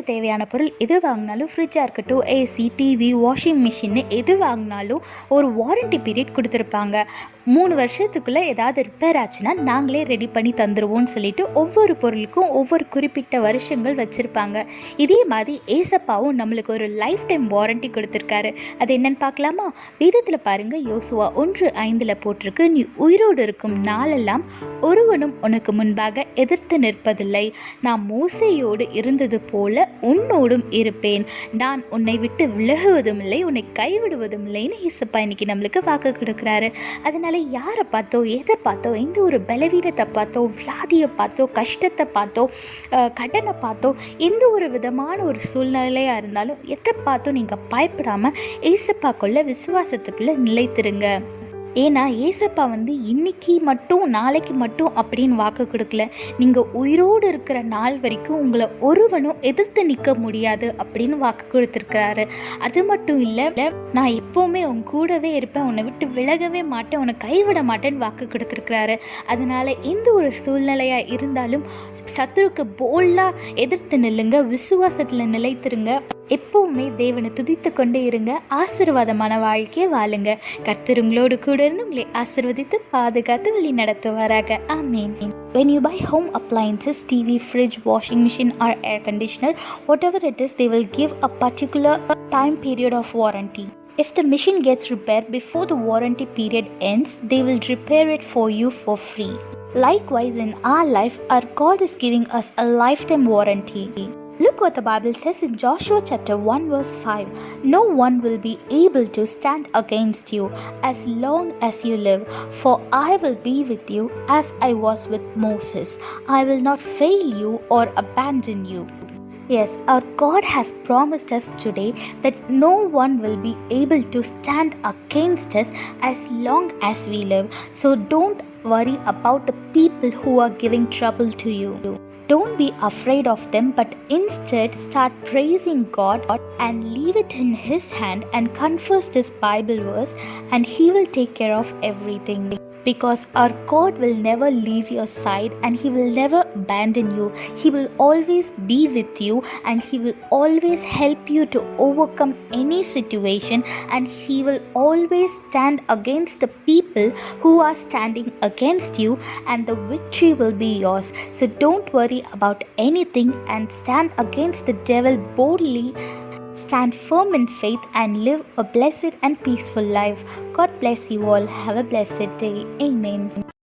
வீட்டுக்கு தேவையான பொருள் எது வாங்கினாலும், ஃப்ரிட்ஜாக இருக்கட்டும், ஏசி, டிவி, வாஷிங் மிஷின்னு எது வாங்கினாலும் ஒரு வாரண்டி பீரியட் கொடுத்துருப்பாங்க. 3 வருஷத்துக்குள்ளே ஏதாவது ரிப்பேர் ஆச்சுன்னா நாங்களே ரெடி பண்ணி தந்துடுவோம்னு சொல்லிட்டு ஒவ்வொரு பொருளுக்கும் ஒவ்வொரு குறிப்பிட்ட வருஷங்கள் வச்சுருப்பாங்க. இதே மாதிரி ஏசப்பாவும் நம்மளுக்கு ஒரு லைஃப் டைம் வாரண்டி கொடுத்துருக்காரு. அது என்னன்னு பார்க்கலாமா? வேதத்தில் பாருங்கள், யோசுவா 1:5 போட்டிருக்கு, நீ உயிரோடு இருக்கும் நாளெல்லாம் ஒருவனும் உனக்கு முன்பாக எதிர்த்து நிற்பதில்லை. நான் மோசேயோடு இருந்தது போல உன்னோடும் இருப்பேன். நான் உன்னை விட்டு விலகுவதும் இல்லை, உன்னை கைவிடுவதும் இல்லைன்னு ஏசப்பா இன்னைக்கு நம்மளுக்கு வாக்கு கொடுக்குறாரு. அதனால யாரை பார்த்தோ, எதை பார்த்தோ, எந்த ஒரு பலவீனத்தை பார்த்தோ, வியாதியை பார்த்தோ, கஷ்டத்தை பார்த்தோ, கடனை பார்த்தோ, எந்த ஒரு விதமான ஒரு சூழ்நிலையாக இருந்தாலும் எதை பார்த்தோ நீங்கள் பயப்படாமல் ஏசப்பாக்குள்ள விசுவாசத்துக்குள்ளே நிலைத்திருங்க. ஏன்னா ஏசப்பா இன்னைக்கு மட்டும் நாளைக்கு மட்டும் அப்படின்னு வாக்கு கொடுக்கல. நீங்கள் உயிரோடு இருக்கிற நாள் வரைக்கும் உங்களை ஒருவனும் எதிர்த்து நிற்க முடியாது அப்படின்னு வாக்கு கொடுத்துருக்கிறாரு. அது மட்டும் இல்லை, நான் எப்போவுமே உன் கூடவே இருப்பேன், உன்னை விட்டு விலகவே மாட்டேன், உன்னை கைவிட மாட்டேன்னு வாக்கு கொடுத்துருக்கிறாரு. அதனால எந்த ஒரு சூழ்நிலையாக இருந்தாலும் சத்துருக்கு போல்டாக எதிர்த்து நில்லுங்க, விசுவாசத்தில் நிலைத்திருங்க, எப்பவுமே தேவனை துதித்து கொண்டே இருங்க, ஆசீர்வாதமான வாழ்க்கையை வாழுங்க. கர்த்தர் உங்களோடு கூட இருந்து உங்களை ஆசீர்வதித்து பாதுகாத்து வழி நடத்துவாராக. ஆமென். When you buy home appliances, TV, fridge, washing machine or air conditioner, whatever it is, they will give a particular time period of warranty. If the machine gets repaired before the warranty period ends, they will repair it for you for free. Likewise, in our life, our God is giving us a lifetime warranty. Look what the Bible says in Joshua chapter 1 verse 5. No one will be able to stand against you as long as you live, for I will be with you as I was with Moses. I will not fail you or abandon you. Yes, our God has promised us today that no one will be able to stand against us as long as we live. So don't worry about the people who are giving trouble to you. Don't be afraid of them, but instead start praising God and leave it in His hand and confess this Bible verse, and He will take care of everything. Because our God will never leave your side and He will never abandon you. He will always be with you and He will always help you to overcome any situation, and He will always stand against the people who are standing against you, and the victory will be yours. So don't worry about anything and stand against the devil boldly. Stand firm in faith and live a blessed and peaceful life. God bless you all. Have a blessed day. Amen.